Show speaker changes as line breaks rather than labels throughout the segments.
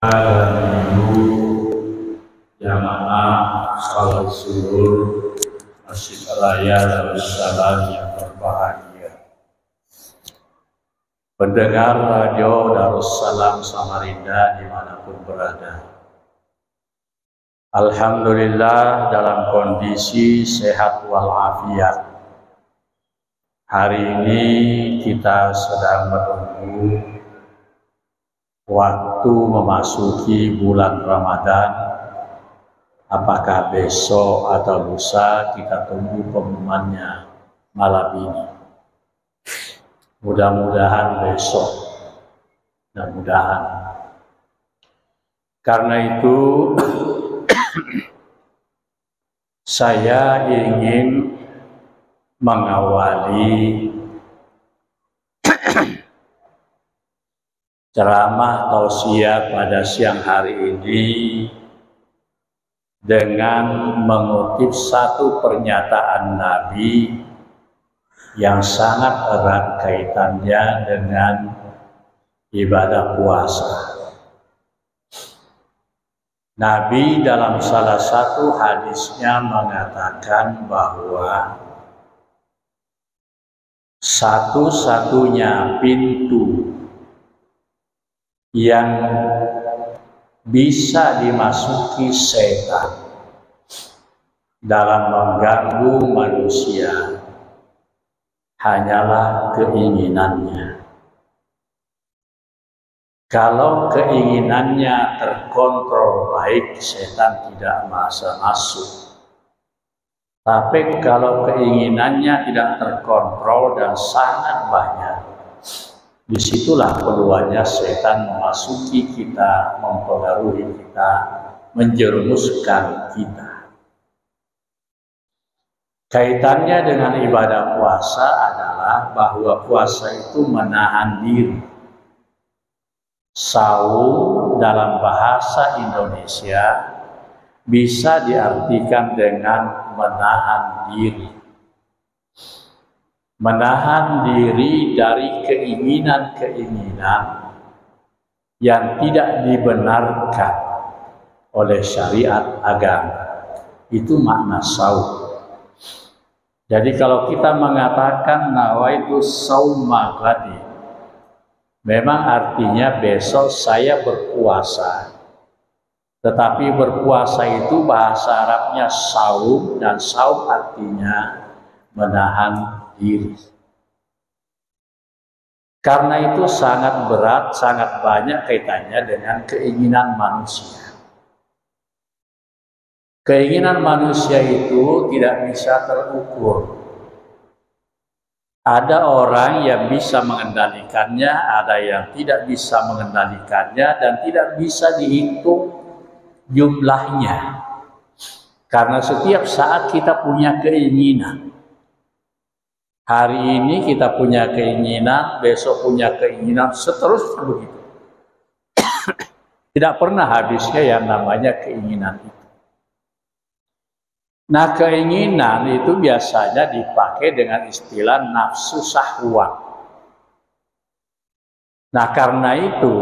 dan ibu jamaah salat zuhur Masjid Raya Darussalam yang berbahagia, pendengar radio Darussalam Samarinda dimanapun berada. Alhamdulillah dalam kondisi sehat walafiat. Hari ini kita sedang menunggu waktu memasuki bulan Ramadan. Apakah besok atau lusa, kita tunggu pengumumannya malam ini. Mudah-mudahan besok, mudah-mudahan. Karena itu saya ingin mengawali ceramah tausiah pada siang hari ini dengan mengutip satu pernyataan Nabi yang sangat erat kaitannya dengan ibadah puasa. Nabi dalam salah satu hadisnya mengatakan bahwa satu-satunya pintu yang bisa dimasuki setan dalam mengganggu manusia hanyalah keinginannya. Kalau keinginannya terkontrol baik, setan tidak masuk. Tapi kalau keinginannya tidak terkontrol dan sangat banyak, disitulah peluangnya setan memasuki kita, mempengaruhi kita, menjerumuskan kita. Kaitannya dengan ibadah puasa adalah bahwa puasa itu menahan diri. Saum dalam bahasa Indonesia bisa diartikan dengan menahan diri. Menahan diri dari keinginan-keinginan yang tidak dibenarkan oleh syariat agama. Itu makna saum. Jadi kalau kita mengatakan nawaitu sauma ghadi, memang artinya besok saya berpuasa. Tetapi berpuasa itu bahasa Arabnya saum, dan saum artinya menahan diri. Karena itu sangat berat, sangat banyak kaitannya dengan keinginan manusia. Keinginan manusia itu tidak bisa terukur. Ada orang yang bisa mengendalikannya, ada yang tidak bisa mengendalikannya, dan tidak bisa dihitung jumlahnya. Karena setiap saat kita punya keinginan. Hari ini kita punya keinginan, besok punya keinginan, seterusnya begitu. Tidak pernah habisnya yang namanya keinginan itu. Nah, keinginan itu biasanya dipakai dengan istilah nafsu syahwat. Nah, karena itu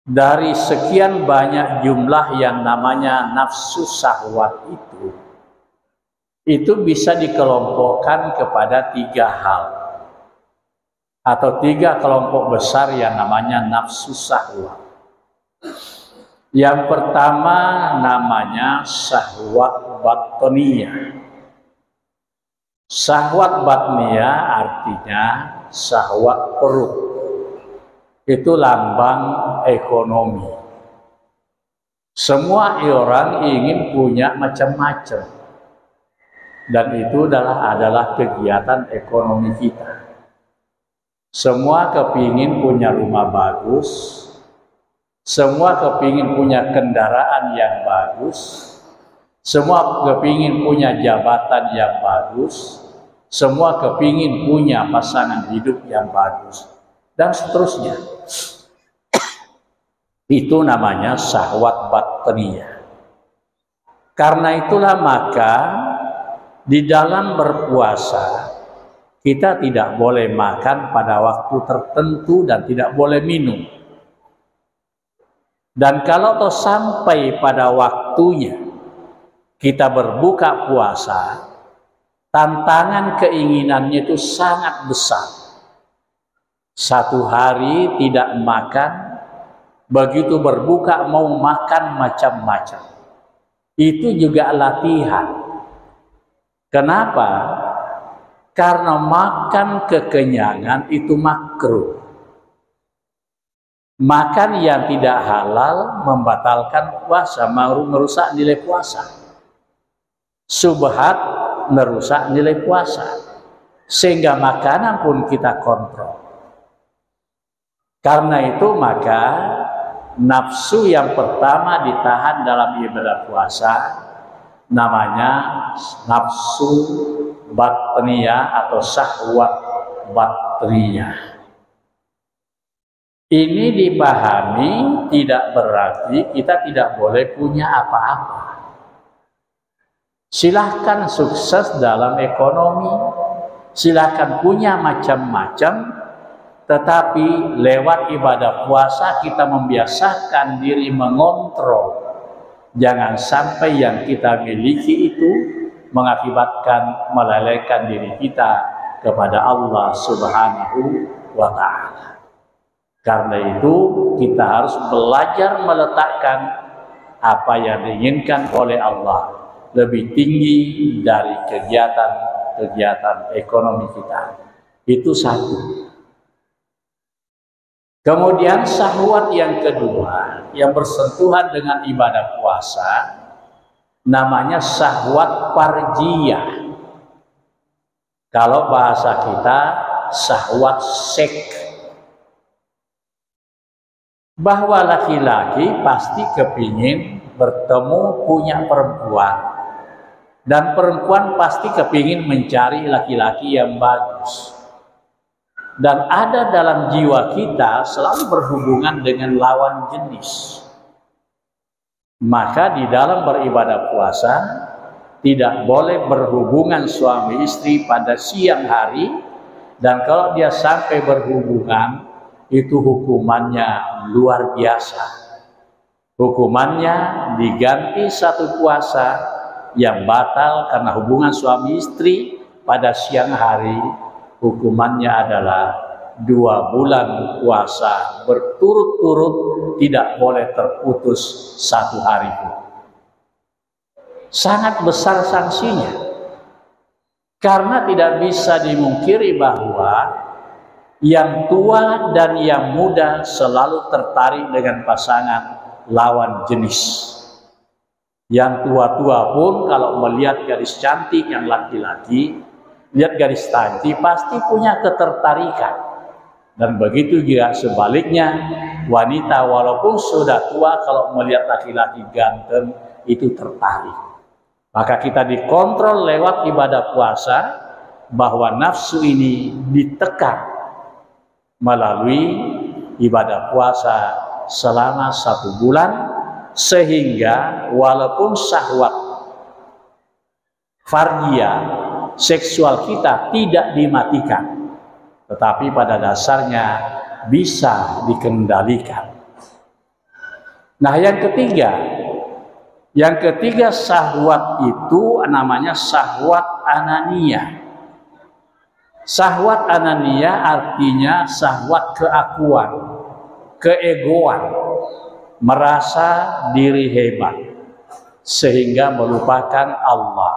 dari sekian banyak jumlah yang namanya nafsu syahwat itu bisa dikelompokkan kepada 3 hal atau 3 kelompok besar yang namanya nafsu syahwat. Yang pertama namanya syahwat batniyah. Syahwat batniyah artinya syahwat perut. Itu lambang ekonomi. Semua orang ingin punya macam-macam. Dan itu adalah kegiatan ekonomi kita. Semua kepingin punya rumah bagus. Semua kepingin punya kendaraan yang bagus. Semua kepingin punya jabatan yang bagus. Semua kepingin punya pasangan hidup yang bagus. Dan seterusnya. Itu namanya syahwat batniyah. Karena itulah maka di dalam berpuasa kita tidak boleh makan pada waktu tertentu dan tidak boleh minum. Dan kalau toh sampai pada waktunya kita berbuka puasa, tantangan keinginannya itu sangat besar. Satu hari tidak makan, begitu berbuka mau makan macam-macam. Itu juga latihan. Kenapa? Karena makan kekenyangan itu makruh. Makan yang tidak halal membatalkan puasa, merusak nilai puasa. Subhat merusak nilai puasa. Sehingga makanan pun kita kontrol. Karena itu maka nafsu yang pertama ditahan dalam ibadah puasa namanya nafsu batniyah atau syahwat batniyah. Ini dipahami tidak berarti kita tidak boleh punya apa-apa. Silahkan sukses dalam ekonomi, silahkan punya macam-macam, tetapi lewat ibadah puasa kita membiasakan diri mengontrol. Jangan sampai yang kita miliki itu mengakibatkan melalaikan diri kita kepada Allah Subhanahu wa Ta'ala. Karena itu kita harus belajar meletakkan apa yang diinginkan oleh Allah lebih tinggi dari kegiatan ekonomi kita. Itu satu. Kemudian syahwat yang kedua yang bersentuhan dengan ibadah puasa namanya syahwat farjiyah. Kalau bahasa kita syahwat seks. Bahwa laki-laki pasti kepingin bertemu punya perempuan, dan perempuan pasti kepingin mencari laki-laki yang bagus. Dan ada dalam jiwa kita selalu berhubungan dengan lawan jenis. Maka di dalam beribadah puasa tidak boleh berhubungan suami istri pada siang hari, dan kalau dia sampai berhubungan itu hukumannya luar biasa. Hukumannya diganti satu puasa yang batal karena hubungan suami istri pada siang hari. Hukumannya adalah 2 bulan puasa berturut-turut, tidak boleh terputus 1 hari pun. Sangat besar sanksinya. Karena tidak bisa dimungkiri bahwa yang tua dan yang muda selalu tertarik dengan pasangan lawan jenis. Yang tua-tua pun kalau melihat gadis cantik yang laki-laki, lihat gadis cantik pasti punya ketertarikan. Dan begitu juga sebaliknya, wanita walaupun sudah tua kalau melihat laki-laki ganteng itu tertarik. Maka kita dikontrol lewat ibadah puasa bahwa nafsu ini ditekan melalui ibadah puasa selama 1 bulan, sehingga walaupun syahwat farjiyah seksual kita tidak dimatikan, tetapi pada dasarnya bisa dikendalikan. Nah, yang ketiga syahwat itu namanya syahwat ananiyah. Syahwat ananiyah artinya syahwat keakuan, keegoan, merasa diri hebat sehingga melupakan Allah,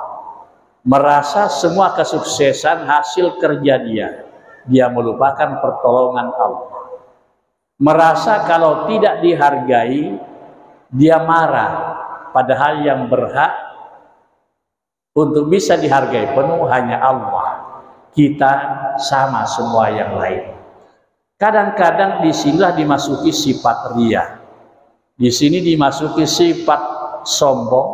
merasa semua kesuksesan hasil kerja dia melupakan pertolongan Allah, merasa kalau tidak dihargai dia marah, padahal yang berhak untuk bisa dihargai penuh hanya Allah. Kita sama semua yang lain. Kadang-kadang disinilah dimasuki sifat riya. Di sini dimasuki sifat sombong.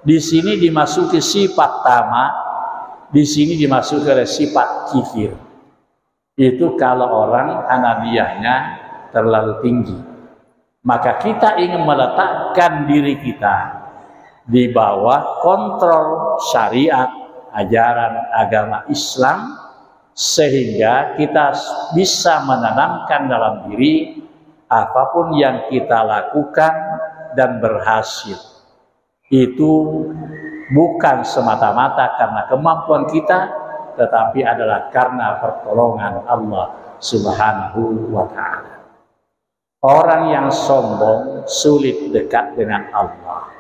Di sini dimasuki sifat tamak. Di sini dimasuki oleh sifat kikir. Itu kalau orang ananiyahnya terlalu tinggi. Maka kita ingin meletakkan diri kita di bawah kontrol syariat, ajaran agama Islam, sehingga kita bisa menanamkan dalam diri apapun yang kita lakukan dan berhasil, itu bukan semata-mata karena kemampuan kita, tetapi adalah karena pertolongan Allah Subhanahu wa Ta'ala. Orang yang sombong sulit dekat dengan Allah.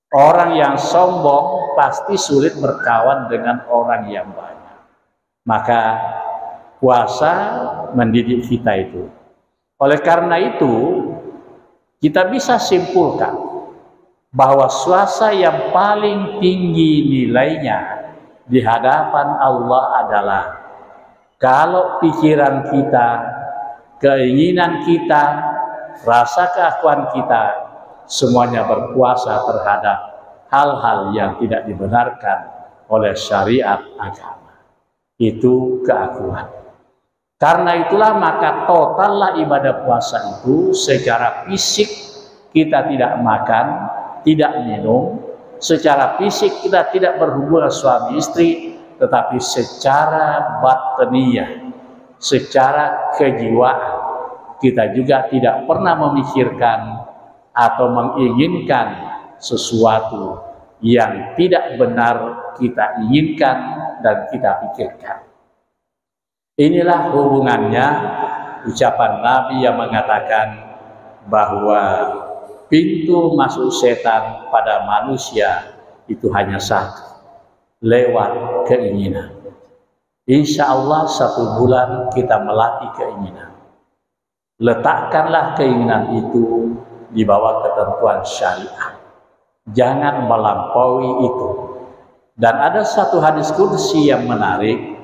Orang yang sombong pasti sulit berkawan dengan orang yang banyak. Maka puasa mendidik kita itu. Oleh karena itu, kita bisa simpulkan bahwa puasa yang paling tinggi nilainya di hadapan Allah adalah kalau pikiran kita, keinginan kita, rasa keakuan kita semuanya berpuasa terhadap hal-hal yang tidak dibenarkan oleh syariat agama. Itu keakuan. Karena itulah maka totallah ibadah puasa itu secara fisik kita tidak makan, tidak minum, secara fisik kita tidak berhubungan suami istri, tetapi secara batiniyah, secara kejiwaan kita juga tidak pernah memikirkan atau menginginkan sesuatu yang tidak benar kita inginkan dan kita pikirkan. Inilah hubungannya ucapan Nabi yang mengatakan bahwa pintu masuk setan pada manusia itu hanya satu, lewat keinginan. Insya Allah 1 bulan kita melatih keinginan. Letakkanlah keinginan itu di bawah ketentuan syariat. Jangan melampaui itu. Dan ada satu hadis qudsi yang menarik.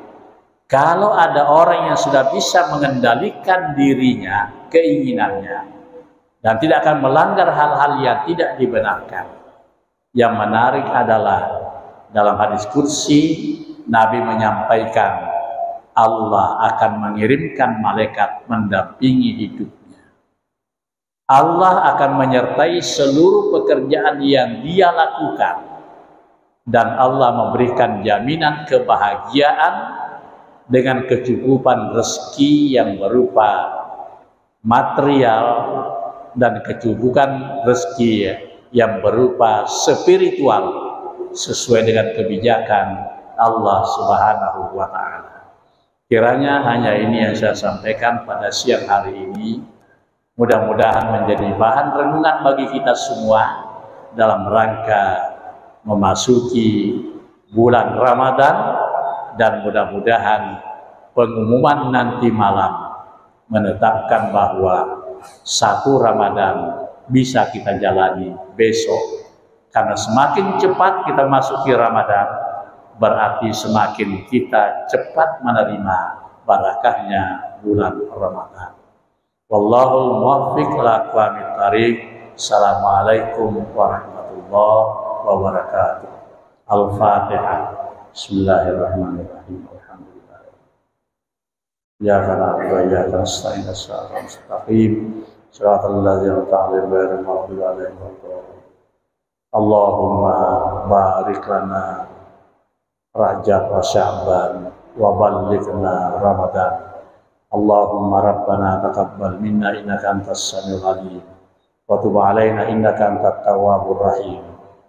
Kalau ada orang yang sudah bisa mengendalikan dirinya, keinginannya, dan tidak akan melanggar hal-hal yang tidak dibenarkan. Yang menarik adalah dalam hadis qudsi Nabi menyampaikan Allah akan mengirimkan malaikat mendampingi hidupnya. Allah akan menyertai seluruh pekerjaan yang dia lakukan. Dan Allah memberikan jaminan kebahagiaan dengan kecukupan rezeki yang berupa material dan kecukupan rezeki yang berupa spiritual sesuai dengan kebijakan Allah Subhanahu wa Ta'ala. Kiranya hanya ini yang saya sampaikan pada siang hari ini. Mudah-mudahan menjadi bahan renungan bagi kita semua dalam rangka memasuki bulan Ramadan, dan mudah-mudahan pengumuman nanti malam menetapkan bahwa 1 Ramadan bisa kita jalani besok. Karena semakin cepat kita masuki Ramadan, berarti semakin kita cepat menerima barakahnya bulan Ramadan. Wallahul muwaffiq ila aqwamit thariq. Assalamualaikum warahmatullahi wabarakatuh. Al-Fatihah. Bismillahirrahmanirrahim. Alhamdulillah. Iyyaka na'budu wa iyyaka nasta'in. Shiratal mustaqim. Shiratal ladzina an'amta 'alaihim ghairil maghdubi 'alaihim waladdallin. Allahumma barik lana Rajab wa Sya'ban wa ballighna Ramadan. Allahumma rabbana taqabbal minna innaka antas samiul alim wa tub 'alaina innaka antat tawwabur rahim.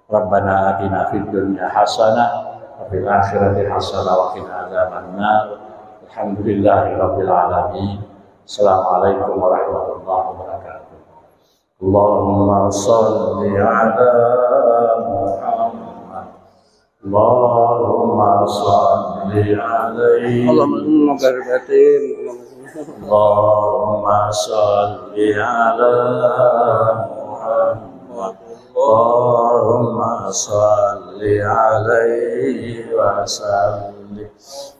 Rabbana atina fid dunya hasanah wa fil akhirati hasanah wa qina adzabannar. Alhamdulillahi rabbil alamin. Assalamualaikum warahmatullahi wabarakatuh. Allahumma shalli ala Muhammad. Allahumma shalli alaihi. Allahumma barik. Allahumma shalli ala Muhammad. Allahumma shalli alaihi wa sallim.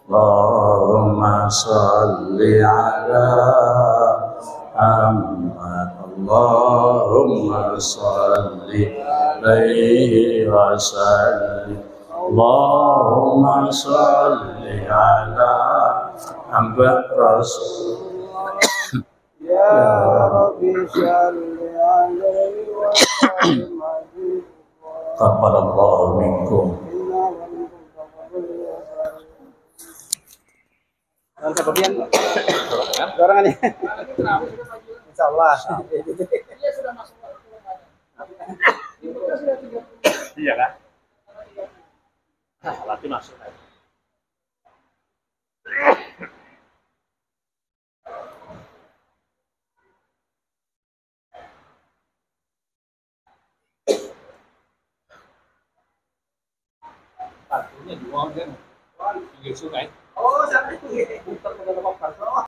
Allahumma shalli ala Muhammad. Allahumma shalli alaihi wa sallim. Allahumma shalli ala Muhammad Rasulullah. Ya Rabbi shalli alaihi wa sallim. Taqabbalallahu minkum. Sepertian, dorongannya.
Insya Allah.
Dia sudah masuk ke
Iya kan? Nah, berarti masuk aja. Satunya dua kan? Tiga sungai.
Oh, sampai itu. Bukan pada